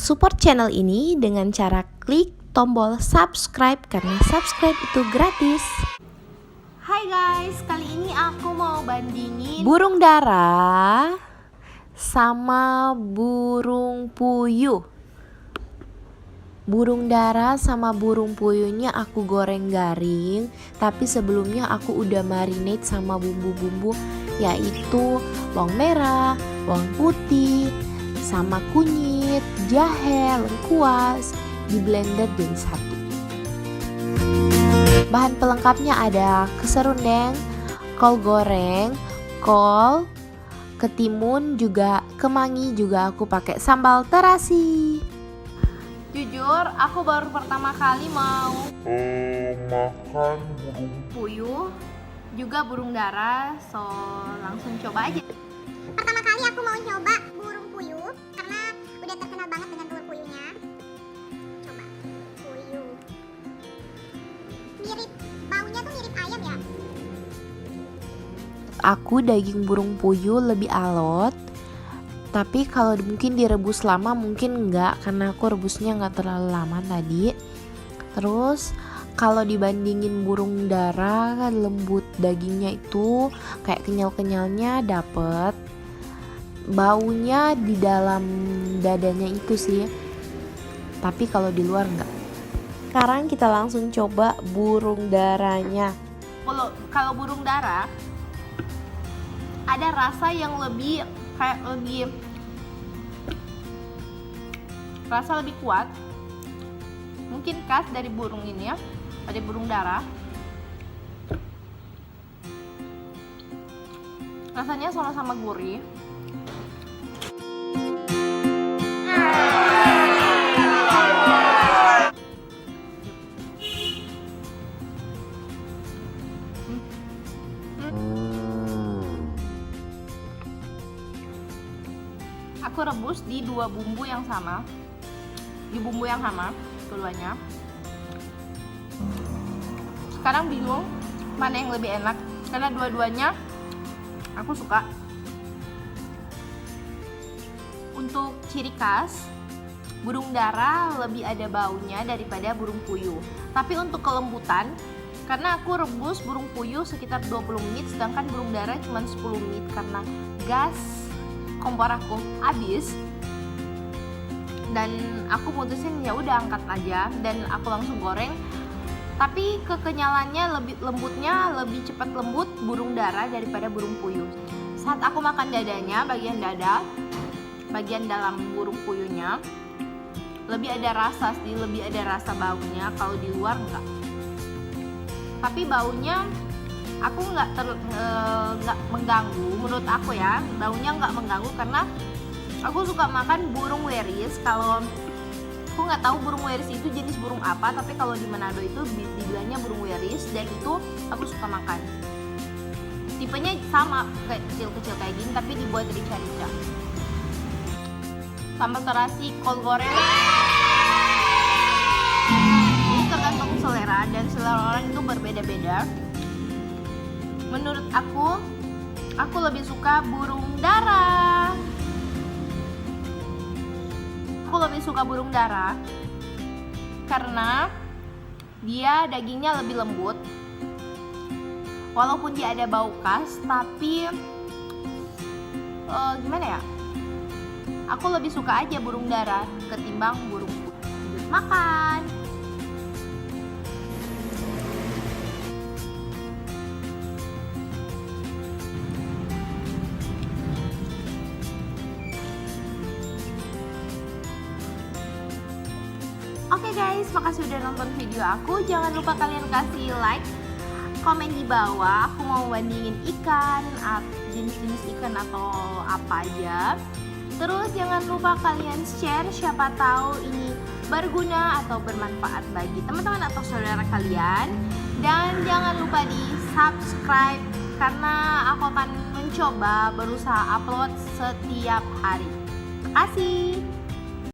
Support channel ini dengan cara klik tombol subscribe karena subscribe itu gratis. Hai guys, kali ini aku mau bandingin Burung dara sama burung puyuh. Burung dara sama burung puyuhnya aku goreng garing, tapi sebelumnya aku udah marinate sama bumbu-bumbu, yaitu bawang merah, bawang putih, sama kunyit, jahe, lengkuas, di blender jadi satu. Bahan pelengkapnya ada keserundeng, kol goreng, kol, ketimun, juga kemangi, juga aku pakai sambal terasi. Jujur, aku baru pertama kali mau makan burung puyuh, juga burung dara, so langsung coba aja. Pertama kali aku mau coba burung puyuh karena udah terkenal banget dengan telur puyuhnya. Coba puyuh. Mirip baunya tuh mirip ayam ya. Aku daging burung puyuh lebih alot, tapi kalau mungkin direbus lama mungkin enggak, karena aku rebusnya enggak terlalu lama tadi. Terus kalau dibandingin burung dara kan lembut dagingnya, itu kayak kenyal-kenyalnya dapet, baunya di dalam dadanya itu sih, tapi kalau di luar enggak. Sekarang kita langsung coba burung daranya. Kalau burung dara ada rasa yang lebih rasa lebih kuat, mungkin khas dari burung ini ya, dari burung dara. Rasanya sama-sama gurih. Aku rebus di dua bumbu yang sama, keduanya. Sekarang bingung mana yang lebih enak, karena dua-duanya aku suka. Untuk ciri khas, burung dara lebih ada baunya daripada burung puyuh. Tapi untuk kelembutan, karena aku rebus burung puyuh sekitar 20 menit, sedangkan burung dara cuma 10 menit karena gas kompor aku habis, dan aku mutusin ya udah angkat aja dan aku langsung goreng. Tapi kekenyalannya lembutnya lebih cepat lembut burung dara daripada burung puyuh. Saat aku makan dadanya, bagian dada, bagian dalam burung puyuhnya lebih ada rasa sih, lebih ada rasa baunya. Kalau di luar enggak. Tapi baunya aku nggak mengganggu, menurut aku ya, baunya nggak mengganggu karena aku suka makan burung weris. Kalau aku nggak tahu burung weris itu jenis burung apa, tapi kalau di Manado itu dibilangnya burung weris, dan itu aku suka makan. Tipenya sama kayak kecil-kecil kayak gini, tapi dibuat rica-rica. Sambal terasi, kol goreng. Ini tergantung selera, dan selera orang itu berbeda-beda. Menurut aku lebih suka burung dara. Aku lebih suka burung dara karena dia dagingnya lebih lembut. Walaupun dia ada bau khas, tapi gimana ya? Aku lebih suka aja burung dara ketimbang burung puyuh. Makan. Oke guys, makasih udah nonton video aku. Jangan lupa kalian kasih like, komen di bawah. Aku mau bandingin ikan, jenis-jenis ikan atau apa aja. Terus jangan lupa kalian share, siapa tahu ini berguna atau bermanfaat bagi teman-teman atau saudara kalian. Dan jangan lupa di subscribe, karena aku akan mencoba berusaha upload setiap hari. Terima kasih.